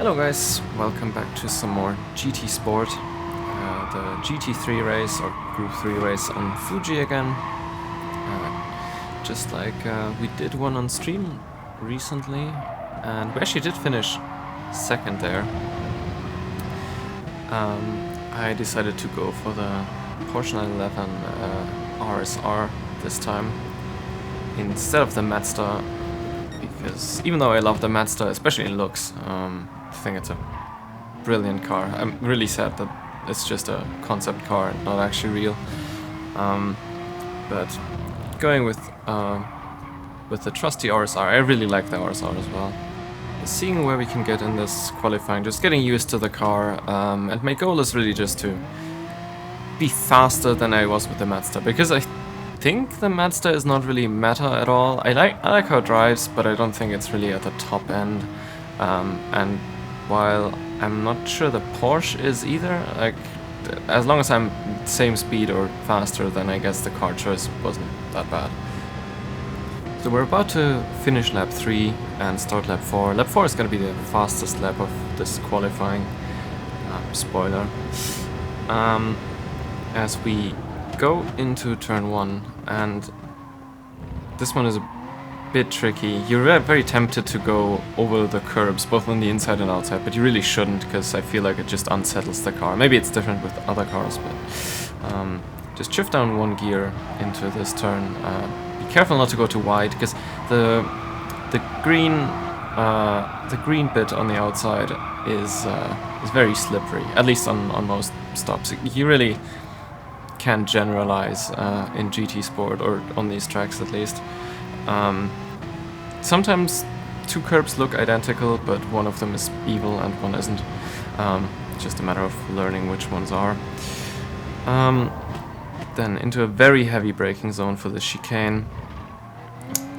Hello guys, welcome back to some more GT Sport, the GT3 race or Group 3 race on Fuji again. Just like we did one on stream recently, and we actually did finish second there. I decided to go for the Porsche 911 RSR this time instead of the Mazda, because even though I love the Mazda, especially in looks, I think it's a brilliant car. I'm really sad that it's just a concept car and not actually real. But going with the trusty RSR, I really like the RSR as well. Seeing where we can get in this qualifying, just getting used to the car, and my goal is really just to be faster than I was with the Mazda, because I think the Mazda is not really meta at all. I like how it drives, but I don't think it's really at the top end. And while I'm not sure the Porsche is either, like, as long as I'm same speed or faster, then I guess the car choice wasn't that bad. So we're about to finish lap 3 and start lap 4. Lap 4 is going to be the fastest lap of this qualifying. Spoiler. As we go into turn 1, and this one is a bit tricky. You're very tempted to go over the curbs, both on the inside and outside, but you really shouldn't, because I feel like it just unsettles the car. Maybe it's different with other cars, but just shift down one gear into this turn. Be careful not to go too wide, because the green bit on the outside is very slippery, at least on most stops. You really can't generalize in GT Sport, or on these tracks at least. Sometimes two curbs look identical, but one of them is evil and one isn't. Just a matter of learning which ones are. Then into a very heavy braking zone for the chicane.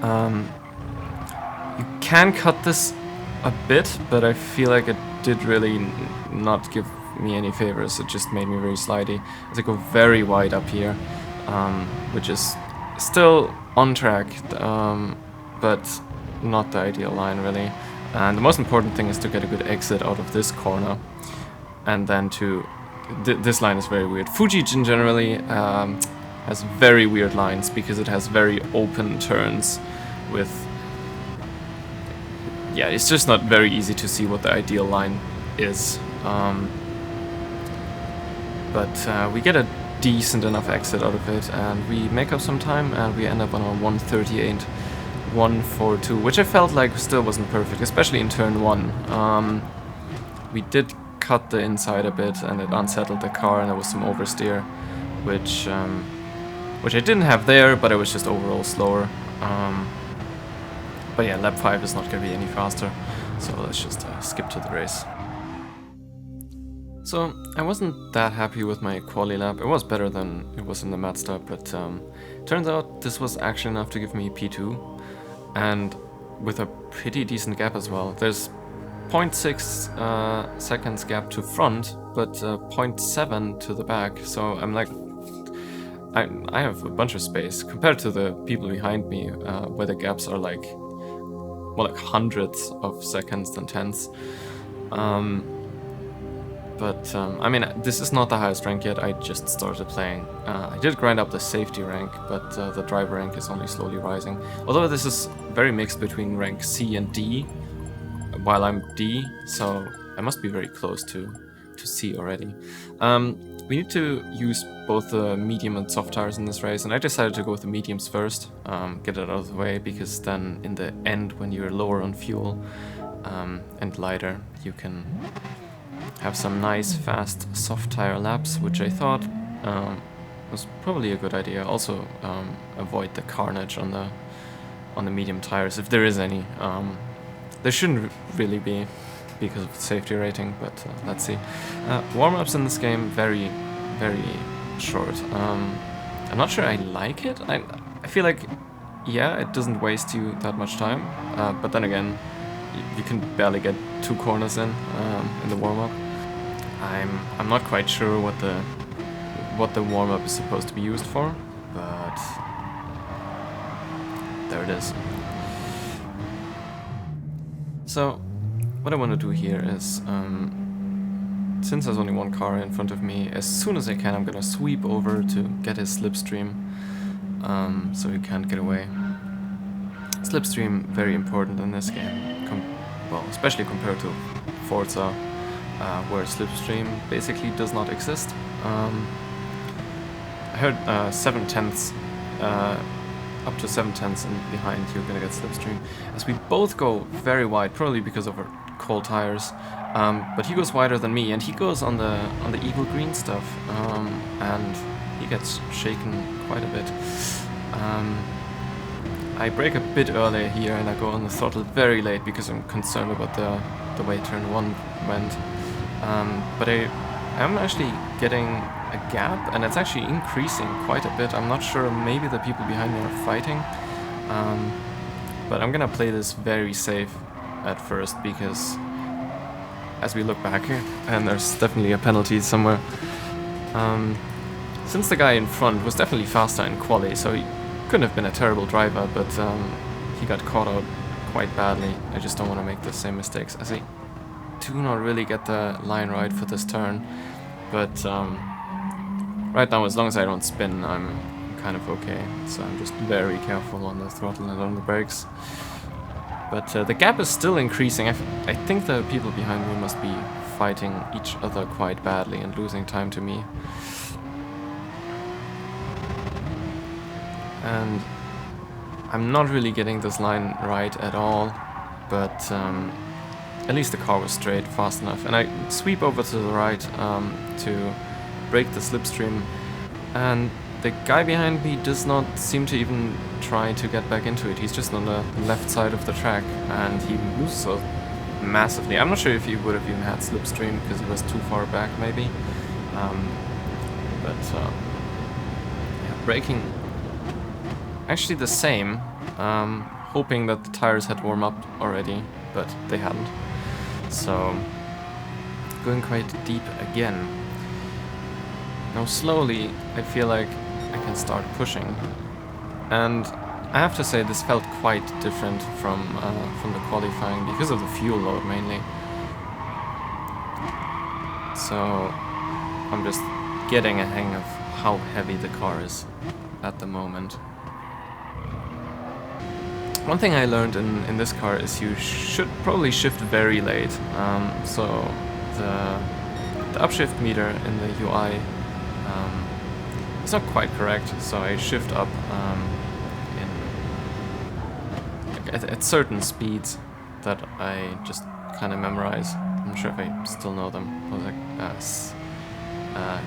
You can cut this a bit, but I feel like it did really not give me any favors. It just made me very slidey. As I go very wide up here, which is still on track, but not the ideal line really. And the most important thing is to get a good exit out of this corner, and then to this line is very weird. Fuji generally has very weird lines because it has very open turns with, yeah, it's just not very easy to see what the ideal line is. But we get a decent enough exit out of it, and we make up some time, and we end up on a 138, 142, which I felt like still wasn't perfect, especially in turn 1. We did cut the inside a bit, and it unsettled the car, and there was some oversteer, which I didn't have there, but it was just overall slower. But yeah, lap 5 is not going to be any faster, so let's just skip to the race. So I wasn't that happy with my quali lap. It was better than it was in the Mazda, but turns out this was actually enough to give me P2, and with a pretty decent gap as well. There's 0.6 seconds gap to front, but 0.7 to the back, so I'm like, I have a bunch of space compared to the people behind me, where the gaps are like more like hundreds of seconds than tenths. But I mean, this is not the highest rank yet. I just started playing. I did grind up the safety rank, but the driver rank is only slowly rising. Although this is very mixed between rank C and D, while I'm D, so I must be very close to C already. We need to use both the medium and soft tires in this race, and I decided to go with the mediums first, get it out of the way, because then in the end, when you're lower on fuel and lighter, you can have some nice fast soft tire laps, which I thought was probably a good idea. Also avoid the carnage on the medium tires, if there is any. There shouldn't really be, because of the safety rating, but let's see. Warm-ups in this game, very, very short. I'm not sure I like it. I feel like, yeah, it doesn't waste you that much time, but then again, you can barely get 2 corners in the warm-up. I'm not quite sure what the warm-up is supposed to be used for, but there it is. So what I want to do here is, since there's only one car in front of me, as soon as I can I'm gonna sweep over to get his slipstream, so he can't get away. Slipstream, very important in this game, well, especially compared to Forza, where slipstream basically does not exist. I heard 7/10, up to 7/10 and behind you're gonna get slipstream, as we both go very wide, probably because of our cold tires. But he goes wider than me, and he goes on the Gr3 stuff, and he gets shaken quite a bit. I brake a bit earlier here, and I go on the throttle very late because I'm concerned about the way turn 1 went. But I'm actually getting a gap, and it's actually increasing quite a bit. I'm not sure, maybe the people behind me are fighting, but I'm gonna play this very safe at first, because as we look back, and there's definitely a penalty somewhere, since the guy in front was definitely faster in quali, so he couldn't have been a terrible driver, but he got caught out quite badly. I just don't want to make the same mistakes, as I do not really get the line right for this turn, but right now, as long as I don't spin, I'm kind of okay, so I'm just very careful on the throttle and on the brakes. But the gap is still increasing. I think the people behind me must be fighting each other quite badly and losing time to me. And I'm not really getting this line right at all, but at least the car was straight, fast enough. And I sweep over to the right to break the slipstream, and the guy behind me does not seem to even try to get back into it. He's just on the left side of the track, and he moves so massively. I'm not sure if he would have even had slipstream because he was too far back, maybe. Yeah, braking actually the same, hoping that the tires had warmed up already, but they hadn't. So going quite deep again. Now slowly I feel like I can start pushing, and I have to say this felt quite different from the qualifying because of the fuel load mainly. So I'm just getting a hang of how heavy the car is at the moment. One thing I learned in this car is you should probably shift very late. So the upshift meter in the UI it's not quite correct, so I shift up at certain speeds that I just kind of memorize. I'm not sure if I still know them.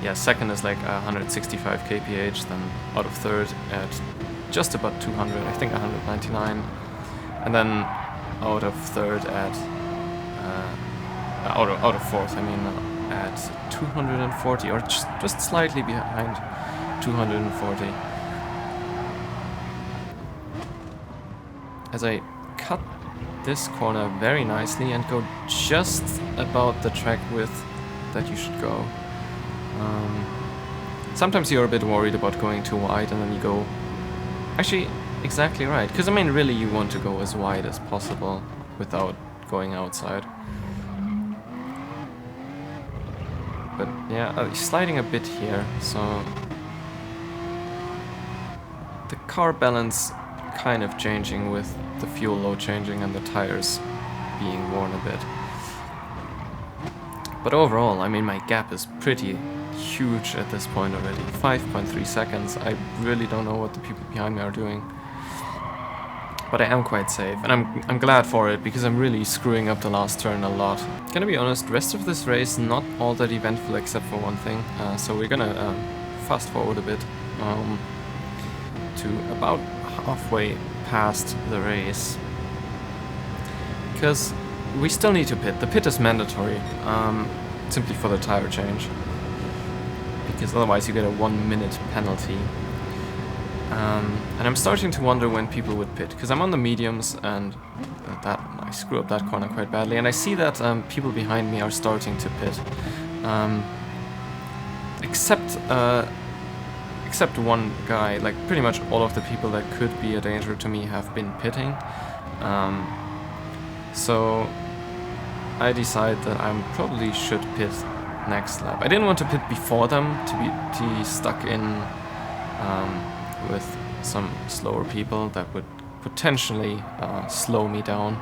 Yeah, second is like 165 kph, then out of third at just about 200, I think 199, and then out of third at out of fourth, I mean, at 240, or just slightly behind 240. As I cut this corner very nicely and go just about the track width that you should go. Sometimes you're a bit worried about going too wide, and then you go actually exactly right, because I mean really you want to go as wide as possible without going outside. But yeah, sliding a bit here, so the car balance kind of changing with the fuel load changing and the tires being worn a bit. But overall, I mean, my gap is pretty huge at this point already. 5.3 seconds. I really don't know what the people behind me are doing. But I am quite safe, and I'm glad for it, because I'm really screwing up the last turn a lot. Gonna be honest, rest of this race not all that eventful except for one thing. So we're gonna fast forward a bit to about halfway past the race, because we still need to pit. The pit is mandatory, simply for the tire change, because otherwise you get a 1 minute penalty. And I'm starting to wonder when people would pit, because I'm on the mediums, and that I screw up that corner quite badly, and I see that people behind me are starting to pit, except one guy. Like pretty much all of the people that could be a danger to me have been pitting. So I decide that I probably should pit next lap. I didn't want to pit before them to be stuck in with some slower people that would potentially slow me down.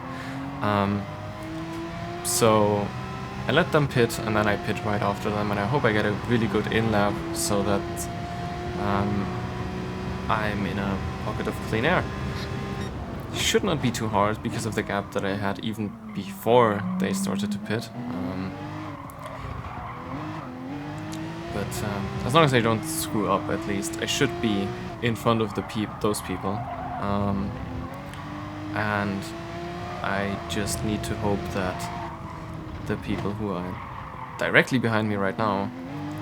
So I let them pit, and then I pit right after them, and I hope I get a really good in lap so that I'm in a pocket of clean air. Should not be too hard because of the gap that I had even before they started to pit. But as long as I don't screw up, at least I should be in front of those people. And I just need to hope that the people who are directly behind me right now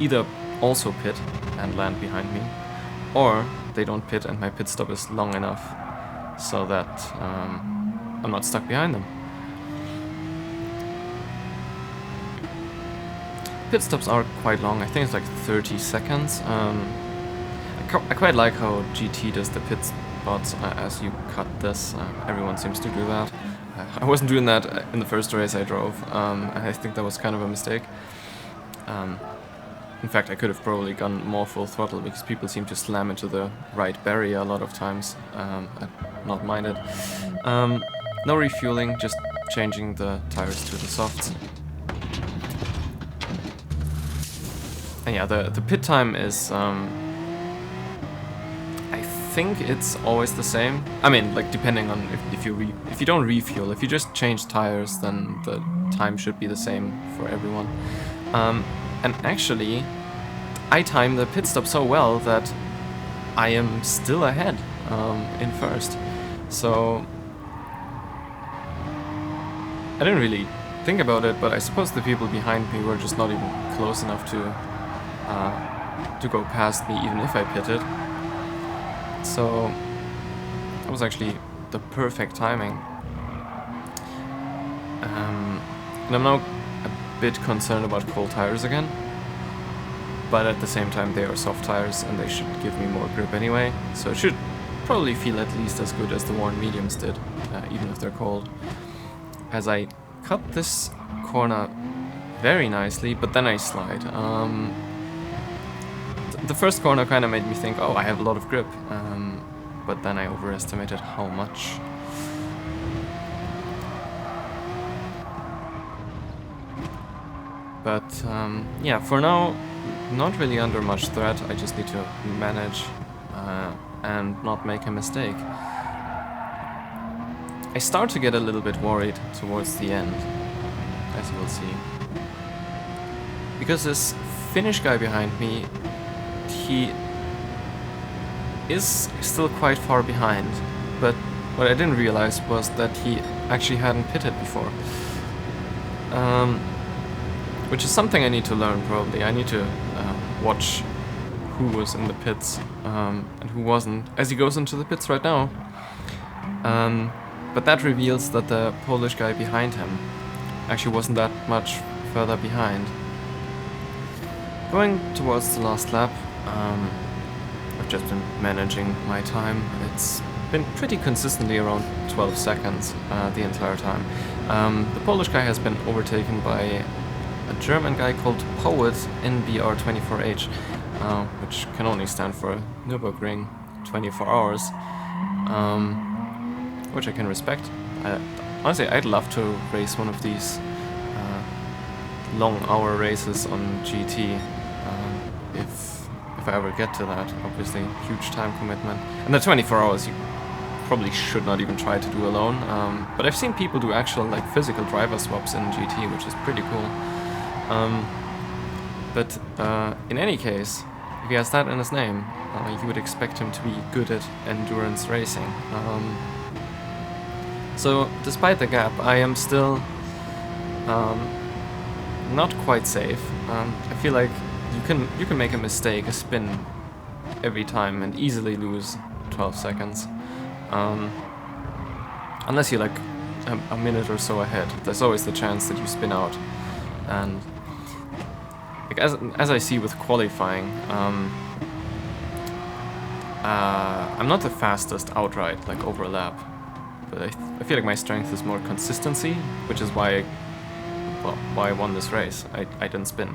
either also pit and land behind me, or they don't pit and my pit stop is long enough so that I'm not stuck behind them. Pit stops are quite long. I think it's like 30 seconds. I quite like how GT does the pit spots as you cut this. Everyone seems to do that. I wasn't doing that in the first race I drove, and I think that was kind of a mistake. In fact, I could have probably gone more full throttle because people seem to slam into the right barrier a lot of times. I'd not minded. No refueling, just changing the tires to the softs. And yeah, the pit time is, I think it's always the same. I mean, like, depending on if you don't refuel, if you just change tires, then the time should be the same for everyone. And actually, I time the pit stop so well that I am still ahead in first. So I didn't really think about it, but I suppose the people behind me were just not even close enough to go past me, even if I pitted. So that was actually the perfect timing. And I'm now a bit concerned about cold tires again, but at the same time they are soft tires and they should give me more grip anyway, so it should probably feel at least as good as the worn mediums did, even if they're cold. As I cut this corner very nicely, but then I slide. The first corner kind of made me think, oh, I have a lot of grip, but then I overestimated how much. But yeah, for now, not really under much threat. I just need to manage and not make a mistake. I start to get a little bit worried towards the end, as you will see. Because this Finnish guy behind me, he is still quite far behind, but what I didn't realize was that he actually hadn't pitted before. Which is something I need to learn, probably. I need to watch who was in the pits and who wasn't, as he goes into the pits right now. But that reveals that the Polish guy behind him actually wasn't that much further behind. Going towards the last lap, I've just been managing my time. It's been pretty consistently around 12 seconds the entire time. The Polish guy has been overtaken by a German guy called Poet in Gr3, which can only stand for Nürburgring 24 hours, which I can respect. Honestly, I'd love to race one of these long hour races on GT, if I ever get to that. Obviously, huge time commitment. And the 24 hours you probably should not even try to do alone, but I've seen people do actual like physical driver swaps in GT, which is pretty cool. But in any case, if he has that in his name, you would expect him to be good at endurance racing. So despite the gap, I am still not quite safe. I feel like you can make a mistake, a spin every time, and easily lose 12 seconds. Unless you're like a minute or so ahead, there's always the chance that you spin out. And like, as I see with qualifying, I'm not the fastest outright, like over a lap, but I feel like my strength is more consistency, which is why well, why I won this race. I didn't spin.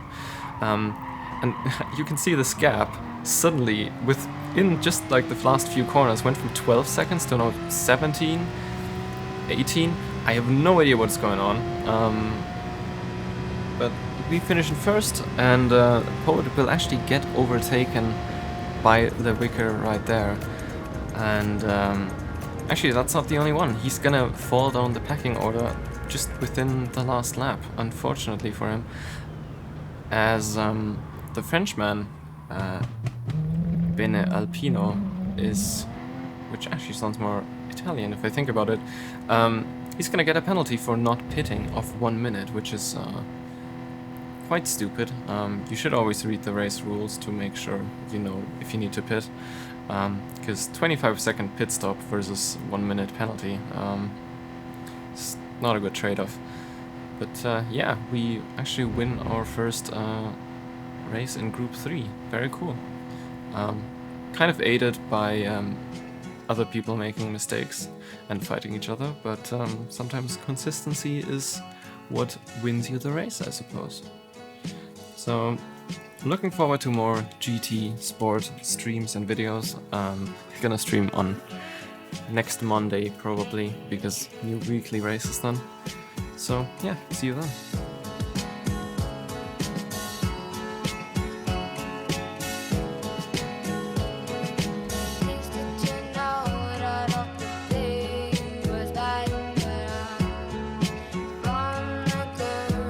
And you can see this gap suddenly, within just like the last few corners, went from 12 seconds to now 17, 18. I have no idea what's going on. But we finish in first, and Poet will actually get overtaken by the Wicker right there. And actually, that's not the only one. He's gonna fall down the pecking order just within the last lap, unfortunately for him, as the Frenchman, Bene Alpino, which actually sounds more Italian if I think about it, he's gonna get a penalty for not pitting of 1 minute, which is quite stupid. You should always read the race rules to make sure you know if you need to pit, because 25-second pit stop versus 1 minute penalty, it's not a good trade-off. But yeah, we actually win our first race in Group 3. Very cool. Kind of aided by other people making mistakes and fighting each other, but sometimes consistency is what wins you the race, I suppose. So, looking forward to more GT Sport streams and videos. I'm gonna stream on next Monday probably, because new weekly race is done. So yeah, see you then.